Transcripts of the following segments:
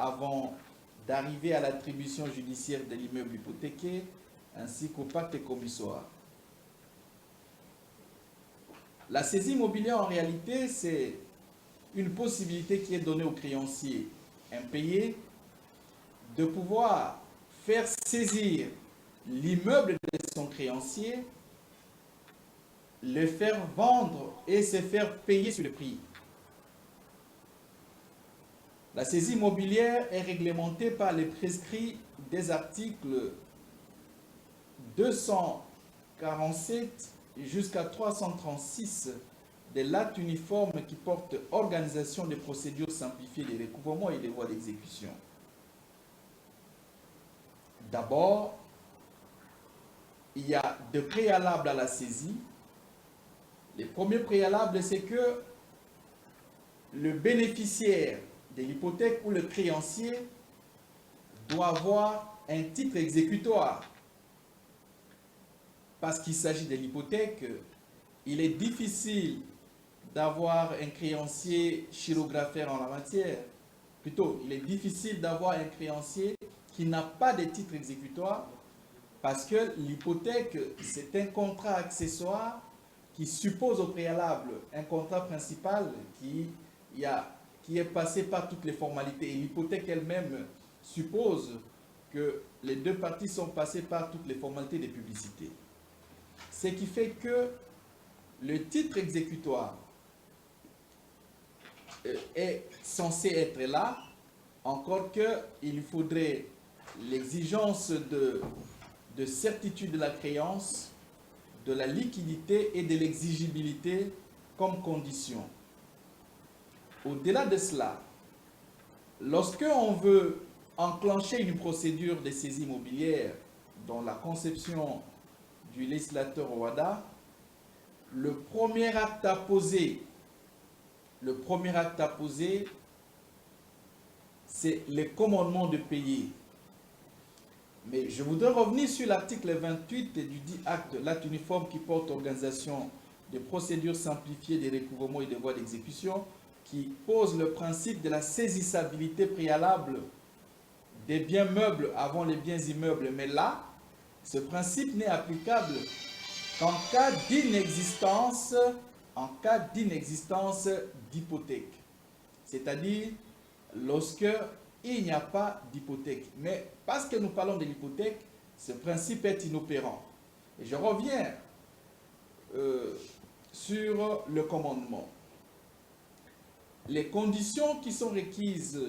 avant d'arriver à l'attribution judiciaire de l'immeuble hypothéqué ainsi qu'au pacte commissoire. La saisie immobilière, en réalité, c'est une possibilité qui est donnée au créancier impayé de pouvoir faire saisir l'immeuble de son créancier, le faire vendre et se faire payer sur le prix. La saisie immobilière est réglementée par les prescrits des articles 247 jusqu'à 336 de l'acte uniforme qui porte organisation des procédures simplifiées des recouvrements et des voies d'exécution. D'abord, il y a deux préalables à la saisie. Le premier préalable, c'est que le bénéficiaire de l'hypothèque ou le créancier doit avoir un titre exécutoire. Parce qu'il s'agit de l'hypothèque, il est difficile d'avoir un créancier chirographaire en la matière. Plutôt, il est difficile d'avoir un créancier qui n'a pas de titre exécutoire parce que l'hypothèque, c'est un contrat accessoire qui suppose au préalable un contrat principal qui est passé par toutes les formalités. Et l'hypothèque elle-même suppose que les deux parties sont passées par toutes les formalités de publicité. Ce qui fait que le titre exécutoire est censé être là, encore qu'il faudrait l'exigence de certitude de la créance, de la liquidité et de l'exigibilité comme condition. Au-delà de cela, lorsque on veut enclencher une procédure de saisie immobilière dans la conception du législateur OHADA, le premier acte à poser, c'est le commandement de payer. Mais je voudrais revenir sur l'article 28 du dit acte, l'acte uniforme qui porte organisation des procédures simplifiées des recouvrements et des voies d'exécution, qui pose le principe de la saisissabilité préalable des biens meubles avant les biens immeubles. Mais là, ce principe n'est applicable qu'en cas d'inexistence d'hypothèque. C'est-à-dire lorsque il n'y a pas d'hypothèque. Mais parce que nous parlons de l'hypothèque, ce principe est inopérant. Et je reviens sur le commandement. Les conditions qui sont requises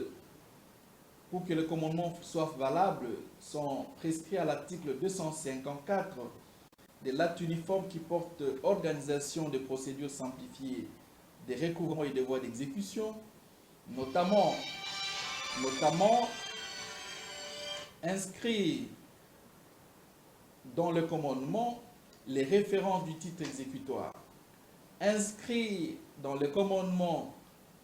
pour que le commandement soit valable sont prescrites à l'article 254 de l'acte uniforme qui porte organisation des procédures simplifiées des recouvrements et des voies d'exécution, notamment inscrire dans le commandement les références du titre exécutoire, inscrire dans le commandement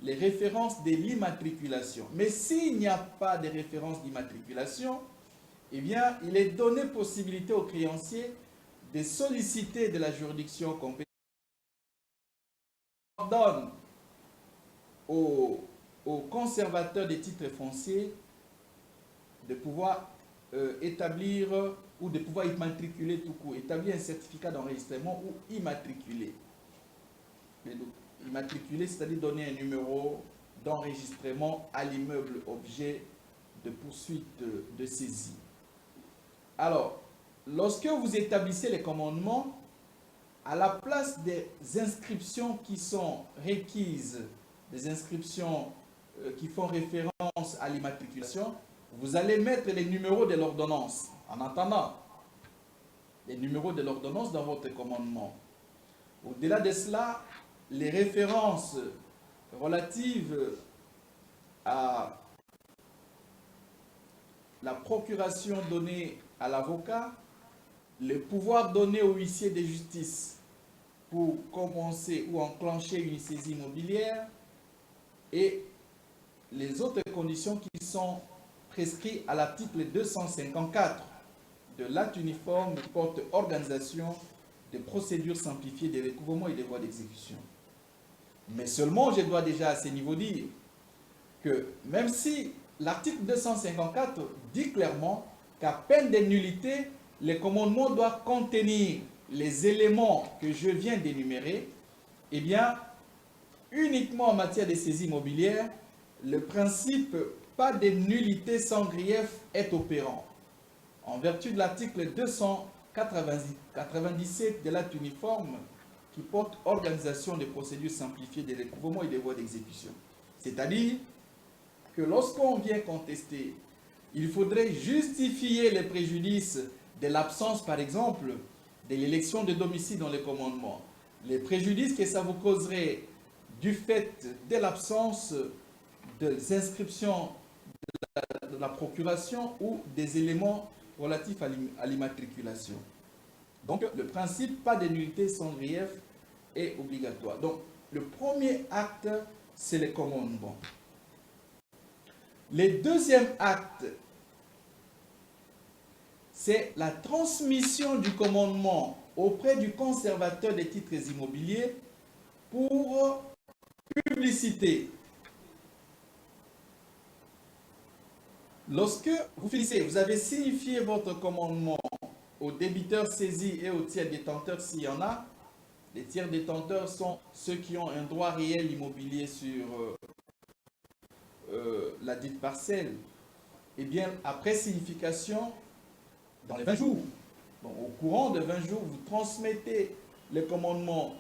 les références de l'immatriculation. Mais s'il n'y a pas de référence d'immatriculation, eh bien, il est donné possibilité aux créanciers de solliciter de la juridiction compétente, donne aux conservateurs des titres fonciers de pouvoir établir ou de pouvoir immatriculer tout court, établir un certificat d'enregistrement ou immatriculer. Immatriculer, c'est-à-dire donner un numéro d'enregistrement à l'immeuble objet de poursuite de saisie. Alors, lorsque vous établissez les commandements, à la place des inscriptions qui sont requises, des inscriptions qui font référence à l'immatriculation, vous allez mettre les numéros de l'ordonnance, en attendant les numéros de l'ordonnance dans votre commandement. Au-delà de cela, les références relatives à la procuration donnée à l'avocat, le pouvoir donné au huissier de justice pour commencer ou enclencher une saisie immobilière et les autres conditions qui sont prescrites à l'article 254 de l'acte uniforme qui porte organisation des procédures simplifiées des recouvrements et des voies d'exécution. Mais seulement, je dois déjà à ce niveau dire que même si l'article 254 dit clairement qu'à peine de nullité, le commandement doit contenir les éléments que je viens d'énumérer. Eh bien, uniquement en matière de saisie immobilière, le principe pas de nullité sans grief est opérant. En vertu de l'article 297 de l'acte uniforme qui porte organisation des procédures simplifiées des recouvrements et des voies d'exécution. C'est-à-dire que lorsqu'on vient contester, il faudrait justifier les préjudices de l'absence, par exemple, de l'élection de domicile dans les commandements. Les préjudices que ça vous causerait du fait de l'absence des inscriptions de la procuration ou des éléments relatifs à l'immatriculation. Donc, le principe pas de nullité sans grief est obligatoire. Donc, le premier acte, c'est le commandement. Le deuxième acte, c'est la transmission du commandement auprès du conservateur des titres immobiliers pour publicité. Lorsque vous finissez, vous avez signifié votre commandement aux débiteurs saisis et aux tiers détenteurs s'il y en a. Les tiers détenteurs sont ceux qui ont un droit réel immobilier sur la dite parcelle. Et bien, après signification, dans les 20 jours, donc au courant de 20 jours, vous transmettez le commandement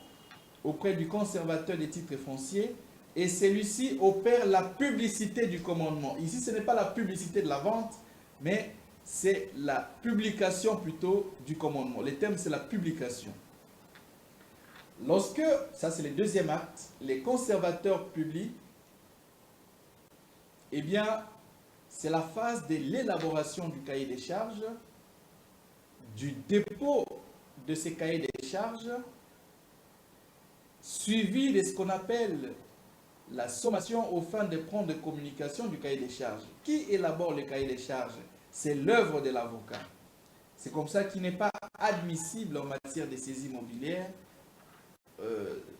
auprès du conservateur des titres fonciers et celui-ci opère la publicité du commandement. Ici, ce n'est pas la publicité de la vente, mais c'est la publication plutôt du commandement. Le terme, c'est la publication. Lorsque, ça c'est le deuxième acte, les conservateurs publient, eh bien, c'est la phase de l'élaboration du cahier des charges, du dépôt de ces cahiers des charges, suivi de ce qu'on appelle la sommation aux fins de prendre communication du cahier des charges. Qui élabore le cahier des charges? C'est l'œuvre de l'avocat. C'est comme ça qu'il n'est pas admissible en matière de saisie immobilière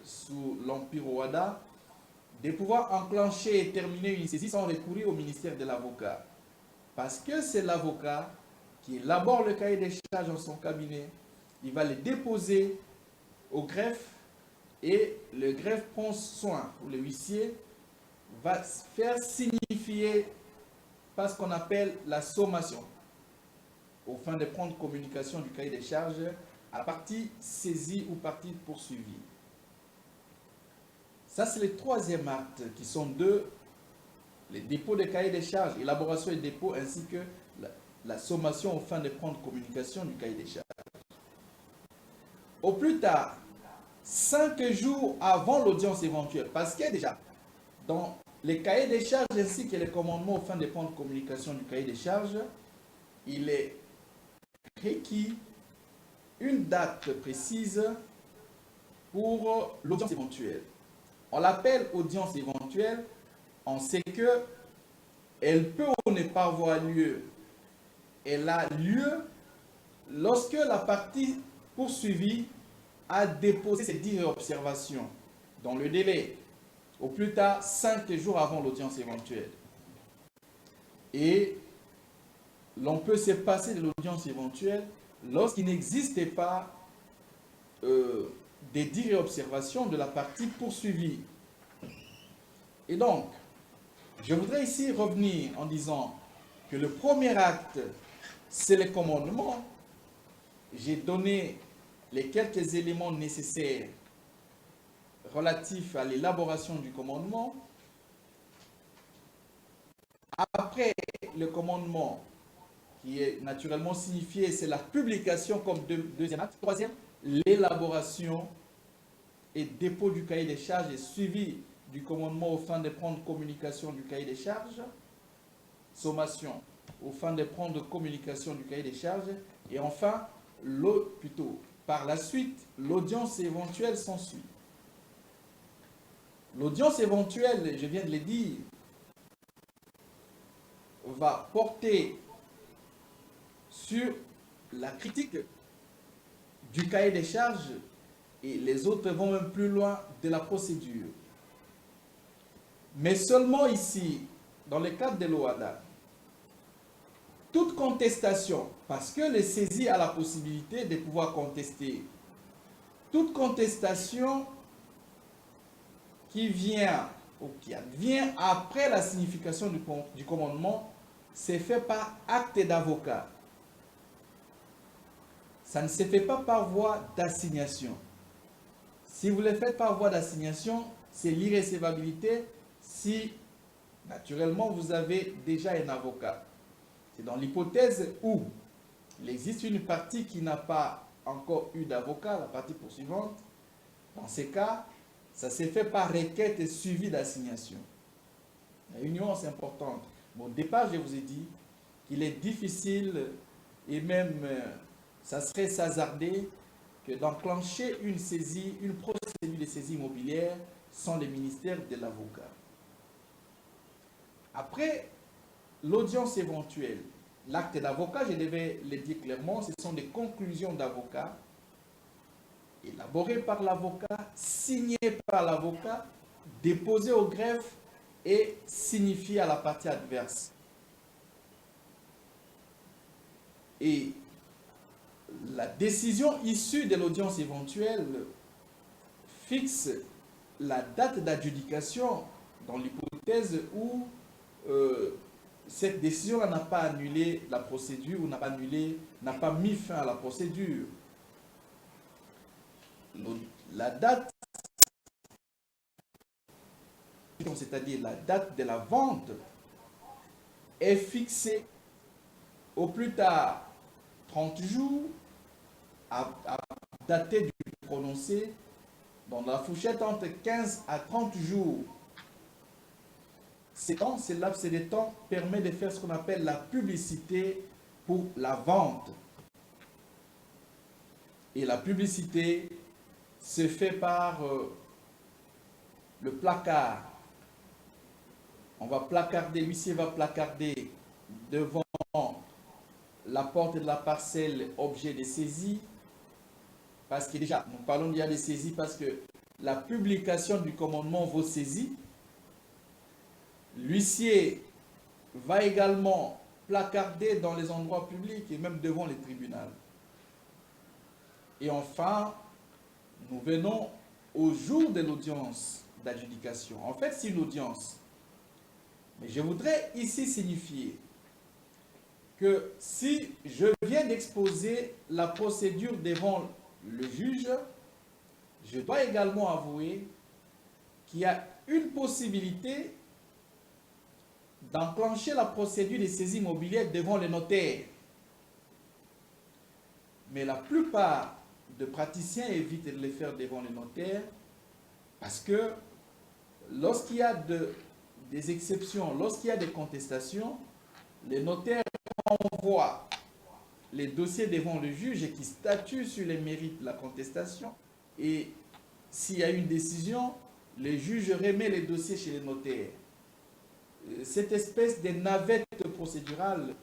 sous l'Empire Ouada de pouvoir enclencher et terminer une saisie sans recourir au ministère de l'avocat. Parce que c'est l'avocat qui élabore le cahier des charges dans son cabinet. Il va le déposer au greffe et le greffe prend soin, ou le huissier va faire signifier par ce qu'on appelle la sommation, aux fins de prendre communication du cahier des charges à partie saisie ou partie poursuivie. Ça, c'est le troisième acte, qui sont deux, les dépôts de cahier des charges, élaboration et dépôt, ainsi que la sommation aux fins de prendre communication du cahier des charges. Au plus tard, 5 jours avant l'audience éventuelle, parce que déjà, dans les cahiers des charges ainsi que les commandements aux fins de prendre communication du cahier des charges, il est requis une date précise pour l'audience éventuelle. On l'appelle audience éventuelle, on sait que elle peut ou ne pas avoir lieu. Elle a lieu lorsque la partie poursuivie a déposé ses 10 observations dans le délai, au plus tard 5 jours avant l'audience éventuelle. Et l'on peut se passer de l'audience éventuelle lorsqu'il n'existait pas des 10 observations de la partie poursuivie. Et donc, je voudrais ici revenir en disant que le premier acte, c'est le commandement. J'ai donné les quelques éléments nécessaires relatifs à l'élaboration du commandement. Après le commandement, qui est naturellement signifié, c'est la publication comme deuxième acte. Troisième, l'élaboration et dépôt du cahier des charges et suivi du commandement aux fins de prendre communication du cahier des charges. Sommation aux fins de prendre communication du cahier des charges. Et enfin, par la suite, l'audience éventuelle s'ensuit. L'audience éventuelle, je viens de le dire, va porter sur la critique du cahier des charges et les autres vont même plus loin de la procédure. Mais seulement ici, dans le cadre de l'OHADA, toute contestation, parce que le saisi a la possibilité de pouvoir contester, toute contestation qui vient ou qui advient après la signification du commandement, c'est fait par acte d'avocat. Ça ne se fait pas par voie d'assignation. Si vous le faites par voie d'assignation, c'est l'irrécevabilité si, naturellement, vous avez déjà un avocat. C'est dans l'hypothèse où il existe une partie qui n'a pas encore eu d'avocat, la partie poursuivante. Dans ces cas, ça s'est fait par requête et suivi d'assignation. Il y a une nuance importante. Bon, au départ, je vous ai dit qu'il est difficile et même ça serait s'hasarder que d'enclencher une saisie, une procédure de saisie immobilière sans le ministère de l'avocat. Après l'audience éventuelle, l'acte d'avocat, je devais le dire clairement, ce sont des conclusions d'avocat élaborées par l'avocat, signées par l'avocat, déposées au greffe et signifiées à la partie adverse. Et la décision issue de l'audience éventuelle fixe la date d'adjudication dans l'hypothèse où cette décision n'a pas annulé la procédure ou n'a pas mis fin à la procédure. La date, c'est-à-dire la date de la vente, est fixée au plus tard 30 jours à dater du prononcé dans la fourchette entre 15 à 30 jours. Ce laps de temps permet de faire ce qu'on appelle la publicité pour la vente. Et la publicité se fait par le placard. On va placarder, l'huissier va placarder devant la porte de la parcelle objet de saisie. Parce que déjà, nous parlons déjà de saisie parce que la publication du commandement vaut saisie. L'huissier va également placarder dans les endroits publics et même devant les tribunaux. Et enfin, nous venons au jour de l'audience d'adjudication. En fait, c'est une audience. Mais je voudrais ici signifier que si je viens d'exposer la procédure devant le juge, je dois également avouer qu'il y a une possibilité d'enclencher la procédure de saisie immobilière devant le notaire. Mais la plupart des praticiens évitent de le faire devant le notaire parce que lorsqu'il y a des exceptions, lorsqu'il y a des contestations, le notaire envoie les dossiers devant le juge qui statue sur les mérites de la contestation. Et s'il y a une décision, le juge remet les dossiers chez le notaire. Cette espèce de navette procédurale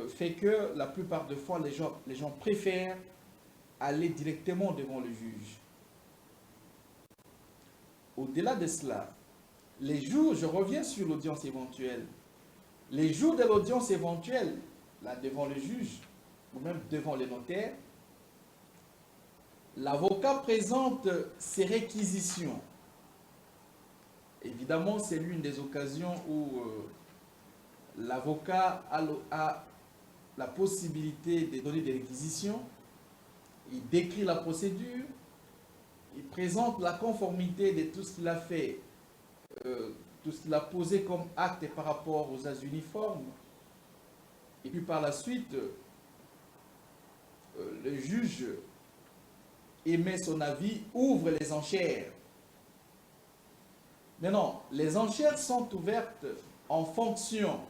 fait que la plupart des fois, les gens préfèrent aller directement devant le juge. Au-delà de cela, les jours, je reviens sur l'audience éventuelle, les jours de l'audience éventuelle, là devant le juge ou même devant les notaires, l'avocat présente ses réquisitions. Évidemment, c'est l'une des occasions où l'avocat a la possibilité de donner des réquisitions. Il décrit la procédure, il présente la conformité de tout ce qu'il a fait, tout ce qu'il a posé comme acte par rapport aux as uniformes. Et puis par la suite, le juge émet son avis, ouvre les enchères. Maintenant, les enchères sont ouvertes en fonction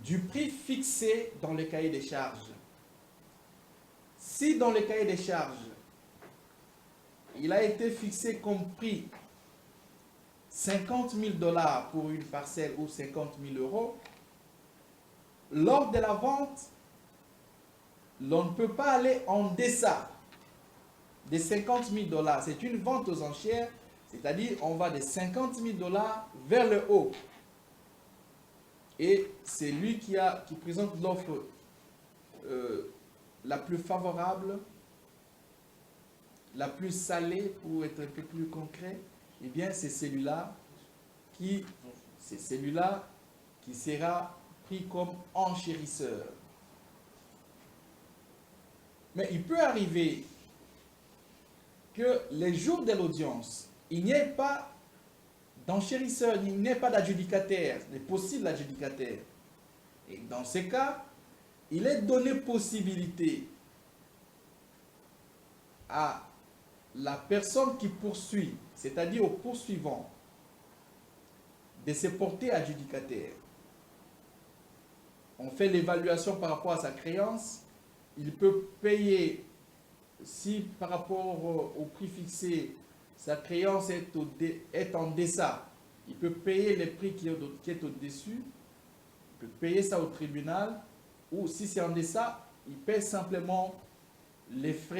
du prix fixé dans le cahier des charges. Si dans le cahier des charges, il a été fixé comme prix 50 000 $ pour une parcelle ou 50 000 €, lors de la vente, l'on ne peut pas aller en deçà des 50 000 $. C'est une vente aux enchères, c'est-à-dire on va de 50 000 $ vers le haut. et c'est lui qui présente l'offre la plus favorable, la plus salée, pour être un peu plus concret, eh bien c'est celui-là qui sera pris comme enchérisseur. Mais il peut arriver que les jours de l'audience, il n'y ait pas d'enchérisseur, il n'y ait pas d'adjudicataire, de possible adjudicataire. Et dans ces cas, il est donné possibilité à la personne qui poursuit, c'est-à-dire au poursuivant, de se porter adjudicataire. On fait l'évaluation par rapport à sa créance. Il peut payer, si par rapport au prix fixé, sa créance est en deçà, il peut payer le prix qui est au-dessus, il peut payer ça au tribunal, ou si c'est en deçà, il paie simplement les frais